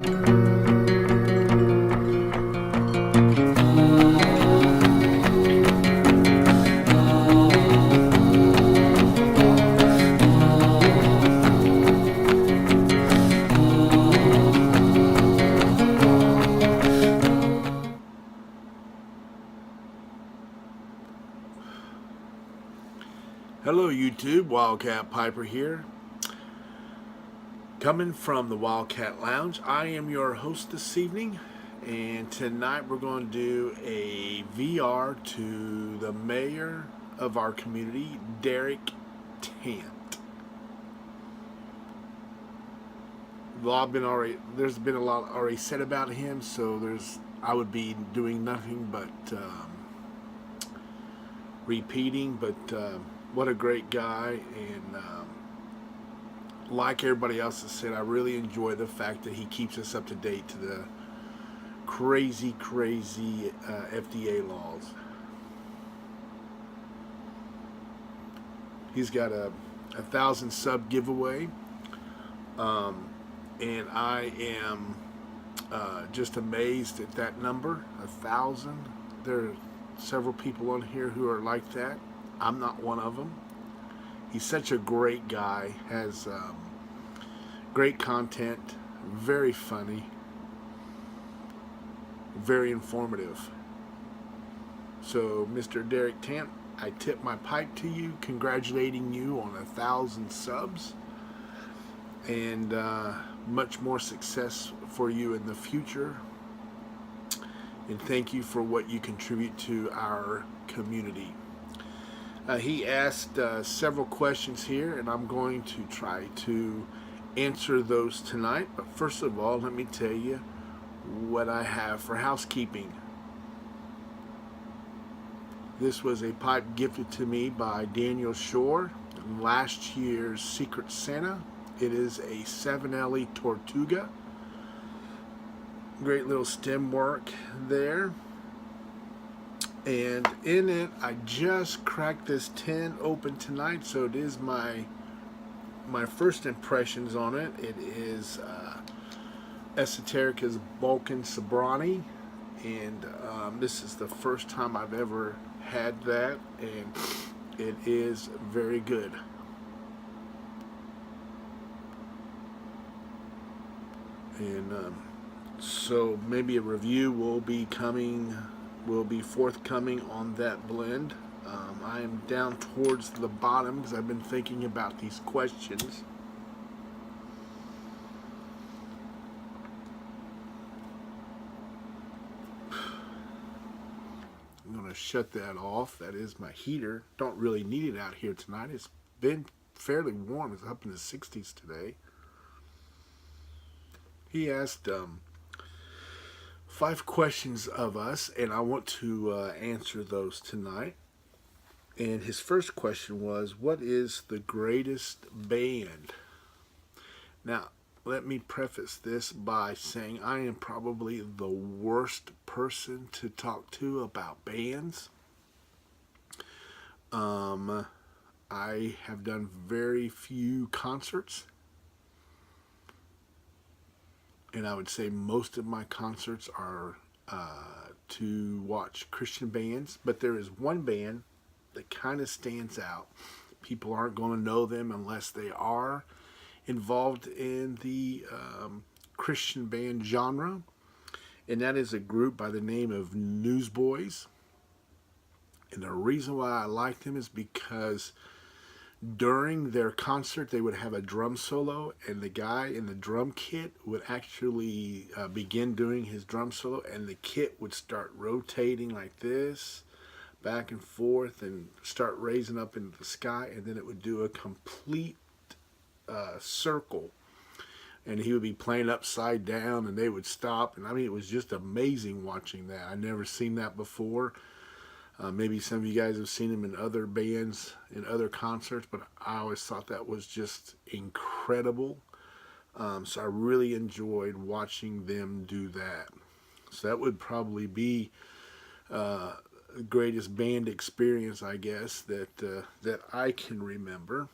Hello YouTube, Wildcat Piper here. Coming from the Wildcat Lounge, I am your host this evening, and tonight we're going to do a VR to the mayor of our community, Derek Tant. There's been a lot already said about him, so I would be doing nothing but repeating, but what a great guy, and like everybody else has said, I really enjoy the fact that he keeps us up to date to the crazy FDA laws. He's got a 1,000 sub giveaway, and I am just amazed at that number, 1,000. There are several people on here who are like that. I'm not one of them. He's such a great guy, has great content, very funny, very informative. So, Mr. Derek Tant, I tip my pipe to you, congratulating you on 1,000 subs, and much more success for you in the future. And thank you for what you contribute to our community. He asked several questions here, and I'm going to try to answer those tonight. But first of all, let me tell you what I have for housekeeping. This was a pipe gifted to me by Daniel Shore, last year's Secret Santa. It is a 7LE Tortuga. Great little stem work there. And in it, I just cracked this tin open tonight, so it is my first impressions on it. It is Esoterica's Balkan Sobrani, and this is the first time I've ever had that, and it is very good. And so maybe a review will be forthcoming on that blend. I am down towards the bottom because I've been thinking about these questions. I'm going to shut that off. That is my heater. Don't really need it out here tonight. It's been fairly warm. It's up in the 60s today. He asked 5 questions of us, and I want to answer those tonight. And his first question was, what is the greatest band? Now, let me preface this by saying I am probably the worst person to talk to about bands. I have done very few concerts, and I would say most of my concerts are to watch Christian bands, but there is one band that kind of stands out. People aren't going to know them unless they are involved in the Christian band genre, and that is a group by the name of Newsboys. And the reason why I like them is because during their concert they would have a drum solo, and the guy in the drum kit would actually begin doing his drum solo, and the kit would start rotating like this, back and forth, and start raising up into the sky, and then it would do a complete circle, and he would be playing upside down, and they would stop, and I mean, it was just amazing watching that. I'd never seen that before. Maybe some of you guys have seen him in other bands, in other concerts, but I always thought that was just incredible. So I really enjoyed watching them do that. So that would probably be the greatest band experience, I guess, that I can remember.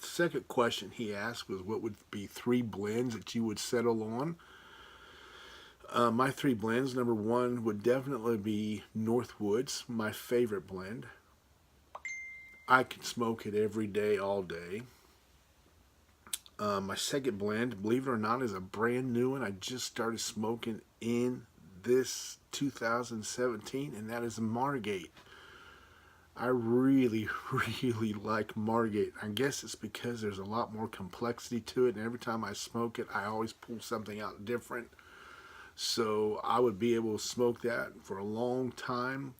second question he asked was, what would be 3 blends that you would settle on? My 3 blends, number one would definitely be Northwoods, my favorite blend. I can smoke it every day, all day. My second blend, believe it or not, is a brand new one. I just started smoking in this 2017, and that is Margate. I really, really like Margate. I guess it's because there's a lot more complexity to it, and every time I smoke it, I always pull something out different. So I would be able to smoke that for a long time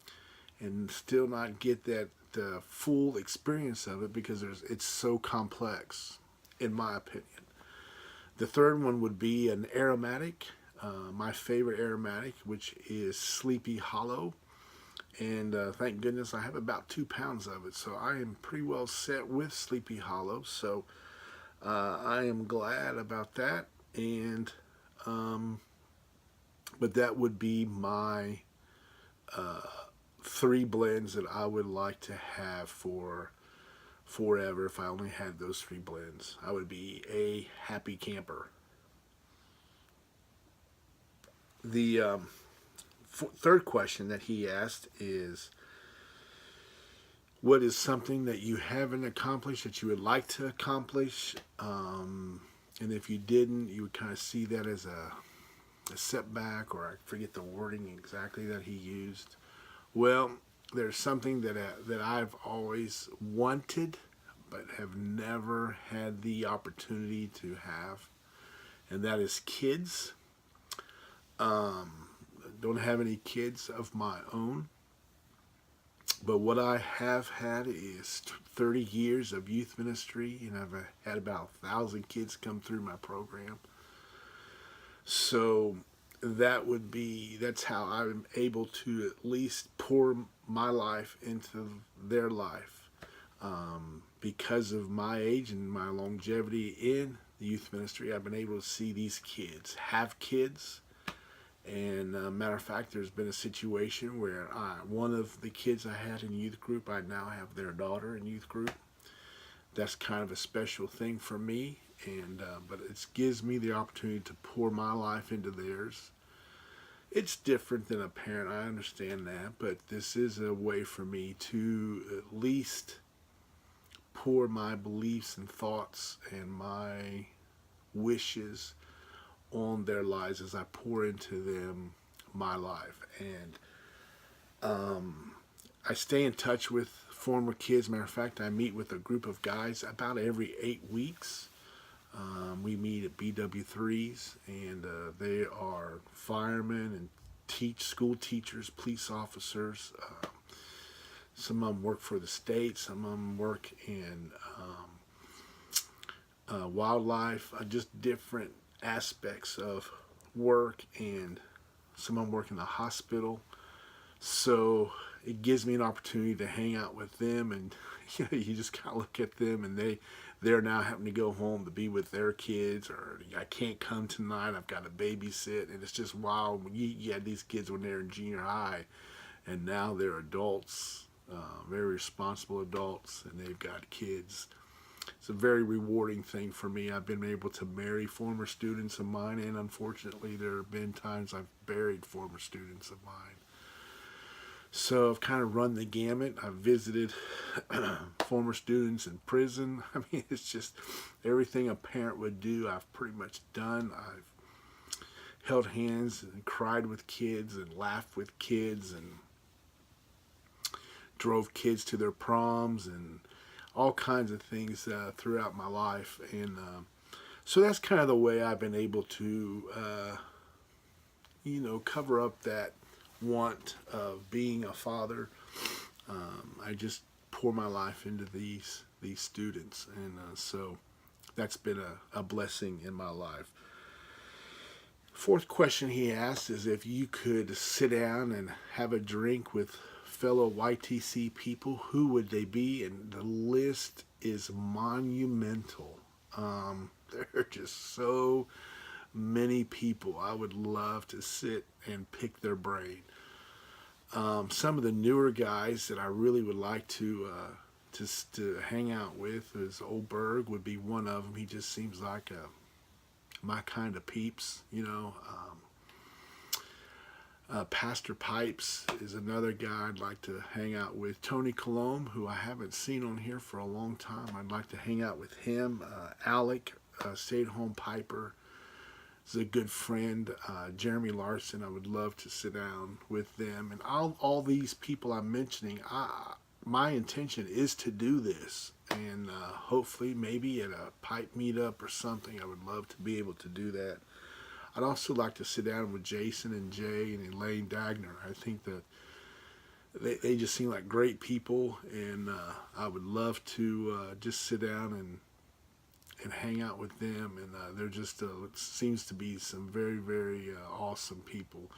and still not get that full experience of it because it's so complex, in my opinion. The third one would be an aromatic, my favorite aromatic, which is Sleepy Hollow. And thank goodness I have about 2 pounds of it, so I am pretty well set with Sleepy Hollow. So I am glad about that. And but that would be my 3 blends that I would like to have for forever. If I only had those 3 blends, I would be a happy camper. The third question that he asked is, what is something that you haven't accomplished that you would like to accomplish? And if you didn't, you would kind of see that as a setback, or I forget the wording exactly that he used. Well, there's something that I've always wanted but have never had the opportunity to have, and that is kids. Don't have any kids of my own, but what I have had is 30 years of youth ministry, and I've had about 1,000 kids come through my program. So that's how I'm able to at least pour my life into their life. Because of my age and my longevity in the youth ministry, I've been able to see these kids have kids. And matter of fact, there's been a situation where one of the kids I had in youth group, I now have their daughter in youth group. That's kind of a special thing for me, and but it gives me the opportunity to pour my life into theirs. It's different than a parent, I understand that, but this is a way for me to at least pour my beliefs and thoughts and my wishes on their lives as I pour into them my life. And I stay in touch with former kids. Matter of fact, I meet with a group of guys about every 8 weeks. We meet at BW3s, and they are firemen and school teachers, police officers. Some of them work for the state. Some of them work in wildlife, just different aspects of work, and some of them work in the hospital. So it gives me an opportunity to hang out with them, and you just kind of look at them, and they're now having to go home to be with their kids, or I can't come tonight, I've got to babysit. And it's just wild when you had these kids when they're in junior high, and now they're adults, very responsible adults, and they've got kids. It's a very rewarding thing for me. I've been able to marry former students of mine, and unfortunately there have been times I've buried former students of mine. So I've kind of run the gamut. I've visited former students in prison. I mean, it's just everything a parent would do, I've pretty much done. I've held hands and cried with kids and laughed with kids and drove kids to their proms and all kinds of things throughout my life. And so that's kind of the way I've been able to, cover up that want of being a father. I just pour my life into these students, and so that's been a blessing in my life. Fourth question he asked is, if you could sit down and have a drink with fellow YTC people, who would they be? And the list is monumental. There are just so many people I would love to sit and pick their brain. Some of the newer guys that I really would like to just to hang out with. Is Old Berg would be one of them. He just seems like my kind of peeps, you know. Pastor Pipes is another guy I'd like to hang out with. Tony Colomb, who I haven't seen on here for a long time, I'd like to hang out with him. Alec, stay-at-home piper, is a good friend. Jeremy Larson, I would love to sit down with them. And all these people I'm mentioning, my intention is to do this. And hopefully, maybe at a pipe meetup or something, I would love to be able to do that. I'd also like to sit down with Jason and Jay and Elaine Dagner. I think that they just seem like great people, and I would love to just sit down and hang out with them. And they're just it seems to be some very, very awesome people.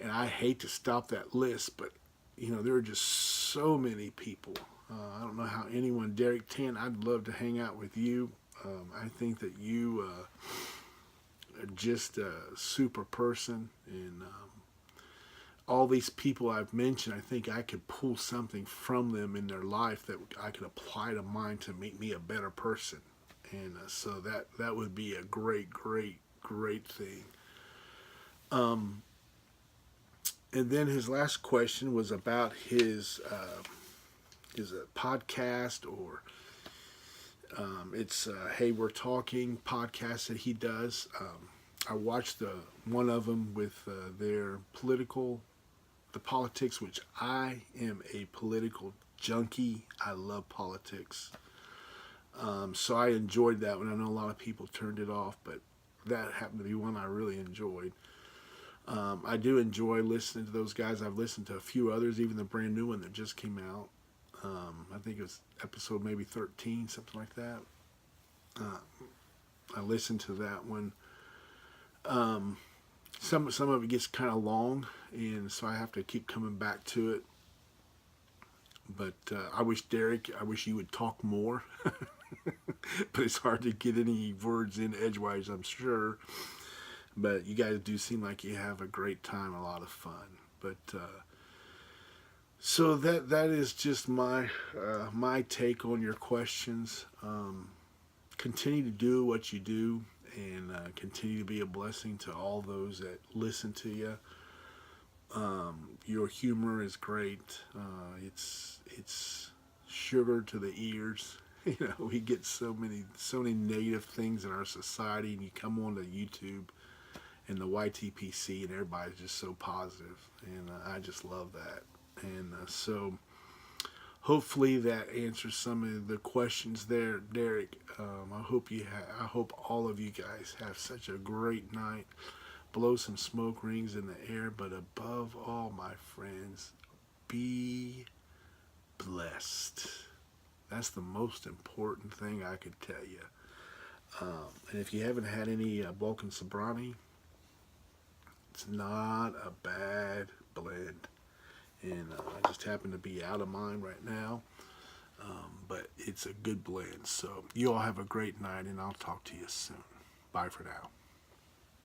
And I hate to stop that list, but you know, there are just so many people. I don't know how anyone. Derek Tant, I'd love to hang out with you. I think that you just a super person, and all these people I've mentioned, I think I could pull something from them in their life that I could apply to mine to make me a better person, and so that would be a great thing. And then his last question was about his podcast, or it's Hey We're Talking podcast that he does. I watched one of them with the politics, which I am a political junkie. I love politics. So I enjoyed that one. I know a lot of people turned it off, but that happened to be one I really enjoyed. I do enjoy listening to those guys. I've listened to a few others, even the brand new one that just came out. I think it was episode maybe 13, something like that. I listened to that one. Some of it gets kind of long, and so I have to keep coming back to it. But I wish you would talk more. But it's hard to get any words in edgewise, I'm sure. But you guys do seem like you have a great time, a lot of fun. But so that is just my take on your questions. Continue to do what you do, and continue to be a blessing to all those that listen to you. Your humor is great. It's sugar to the ears. You know, we get so many negative things in our society, and you come on to YouTube and the YTPC, and everybody's just so positive, and I just love that. And so hopefully that answers some of the questions there, Derek. I hope all of you guys have such a great night. Blow some smoke rings in the air, but above all, my friends, be blessed. That's the most important thing I could tell you. And if you haven't had any Balkan Sobrani, it's not a bad blend. And I just happen to be out of mine right now. But it's a good blend. So you all have a great night, and I'll talk to you soon. Bye for now.